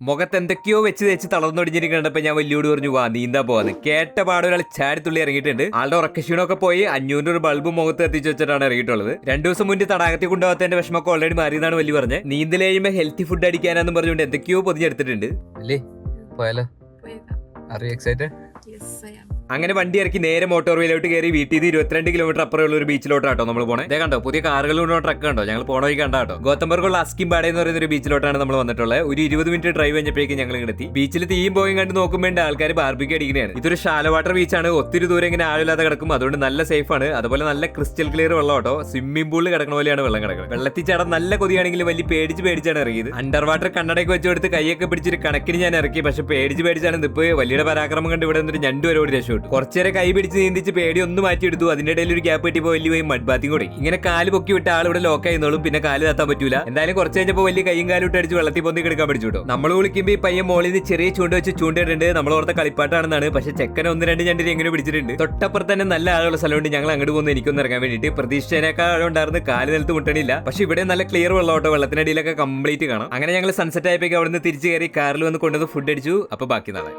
മുഖത്ത് എന്തൊക്കെയോ വെച്ച് തേച്ച് തളർന്നൊടിഞ്ഞിട്ട് കണ്ടപ്പോ ഞാൻ വലിയോട് പറഞ്ഞു വാ നീന്താ പോവാന്ന്. കേട്ട പാട് ഒരാൾ ചാടിത്തുള്ളി ഇറങ്ങിയിട്ടുണ്ട്. ആളുടെ ഉറക്കക്ഷീണമൊക്കെ പോയി 500 ഒരു ബൾബ് മുഖത്ത് എത്തിച്ചു വെച്ചിട്ടാണ് ഇറങ്ങിയിട്ടുള്ളത്. 2 ദിവസം മുന്നേ തടാകത്തിൽ കൊണ്ടുപോകാത്തതിന്റെ വിഷമൊക്കെ ഓൾറെഡി മാറിയെന്നാണ് വലിയ പറഞ്ഞത്. നീന്തൽ കഴിയുമ്പോൾ ഹെൽത്തി ഫുഡ് അടിക്കാനാന്ന് പറഞ്ഞുകൊണ്ട് എന്തൊക്കെയോ പൊതിഞ്ഞെടുത്തിട്ടുണ്ട്. അങ്ങനെ വണ്ടി ഇറക്കി നേരെ മോട്ടോർവേയിലോട്ട് കയറി വീട്ടിൽ നിന്ന് 22 കിലോമീറ്റർ അപ്പുറമുള്ള ഒരു ബീച്ചിലോട്ടാട്ടോ നമ്മൾ പോണേ. ഇതേ കണ്ടോ പുതിയ കാറുകളുണ്ടോ ട്രക്ക് കണ്ടോ ഞങ്ങൾ പോണ വഴി കണ്ടാട്ടോ. ഗോതമ്പർക്കുള്ള അസ്കിംബാഡ എന്ന് പറയുന്ന ഒരു ബീച്ചിലോട്ടാണ് നമ്മൾ വന്നിട്ടുള്ളത്. ഒരു 20 മിനിറ്റ് ഡ്രൈവ് കഴിഞ്ഞപ്പോഴേക്കും ഞങ്ങൾ ഇങ്ങെത്തി. ബീച്ചിൽ തീയും പോയും കണ്ട് നോക്കുമ്പോൾ ആൾക്കാർ ബാർബിക്യൂ അടിക്കുന്നതാണ്. ഇതൊരു ഷാലോ വാട്ടർ ബീച്ചാണ്. ഒത്തിരി ദൂരം ഇങ്ങനെ ആളില്ലാതെ കിടക്കും. അതുകൊണ്ട് നല്ല സേഫ് ആണ്. അതുപോലെ നല്ല ക്രിസ്റ്റൽ ക്ലിയർ വെള്ളം കേട്ടോ. സ്വിമ്മിംഗ് പൂളിൽ കിടക്കുന്ന പോലെയാണ് വെള്ളം കിടക്കുന്നത്. വെള്ളത്തിൽ ചാടാൻ നല്ല കൊതിയാണെങ്കിലും വലിയ പേടിച്ചാണ് ഇറങ്ങിയത്. അണ്ടർ വാട്ടർ കണ്ണടയൊക്കെ വെച്ച് കൊടുത്ത് കൈയൊക്കെ പിടിച്ചൊരു കണക്കിന് ഞാൻ ഇറക്കി. പക്ഷെ പേടിച്ചാണ് ഇപ്പൊ വലിയ പരാക്രമം കണ്ട് ഇവിടെ നിന്നൊരു ഞണ്ട് വരോട് രക്ഷപ്പെട്ടു. കുറച്ചേരെ കൈ പിടിച്ച് നീന്തിച്ച് പേടി ഒന്ന് മാറ്റിയെടുത്തു. അതിന്റെ ഇടയിൽ ഒരു ഗ്യാപ്പ് കിട്ടിയപ്പോൾ വലിയ മഡ് ബാത്തിങ് കൂടി. ഇങ്ങനെ കാല് പൊക്കി വിട്ട ആൾ ഇവിടെ ലോക്ക് ആയിരുന്നോളും. പിന്നെ കാല് താത്താൻ പറ്റൂല. എന്തായാലും കുറച്ച് കഴിഞ്ഞപ്പോൾ വലിയ കൈയും കാലും ഇട്ട് അടിച്ച് വെള്ളത്തിൽ പൊന്തി കിടക്കാൻ പഠിച്ചു കേട്ടോ. നമ്മൾ വിളിക്കുമ്പോൾ ഈ പയ്യൻ മോളിൽ നിന്ന് ചെറിയ ചൂണ്ട വെച്ച് ചൂണ്ടിട്ടുണ്ട്. നമ്മൾ ഓർത്ത കളിപ്പാട്ടാണെന്നാണ്. പക്ഷെ ചെക്കനെ 1-2 ഞണ്ടിനെ എങ്ങനെ പിടിച്ചിട്ടുണ്ട്. തൊട്ടപ്പുറത്ത് തന്നെ നല്ല ആളുള്ള സ്ഥലമുണ്ട്. ഞങ്ങൾ അങ്ങോട്ട് പോകുന്നു എനിക്കൊന്ന് ഇറങ്ങാൻ വേണ്ടിയിട്ട്. പ്രതീക്ഷിച്ചതിനേക്കാൾ ഉണ്ടായിരുന്നു. കാല് നിലത്ത് മുട്ടണില്ല. പക്ഷെ ഇവിടെ നല്ല ക്ലിയർ വെള്ളോട്ടോ. വെള്ളത്തിനടിയിലൊക്കെ കംപ്ലീറ്റ് കാണാം. അങ്ങനെ ഞങ്ങൾ സൺസെറ്റ് ആയപ്പോൾ അവിടെ നിന്ന് തിരിച്ചു കയറി കാറിൽ വന്ന് കൊണ്ടുവന്ന് ഫുഡ് അടിച്ചു. അപ്പൊ ബാക്കി നാളെ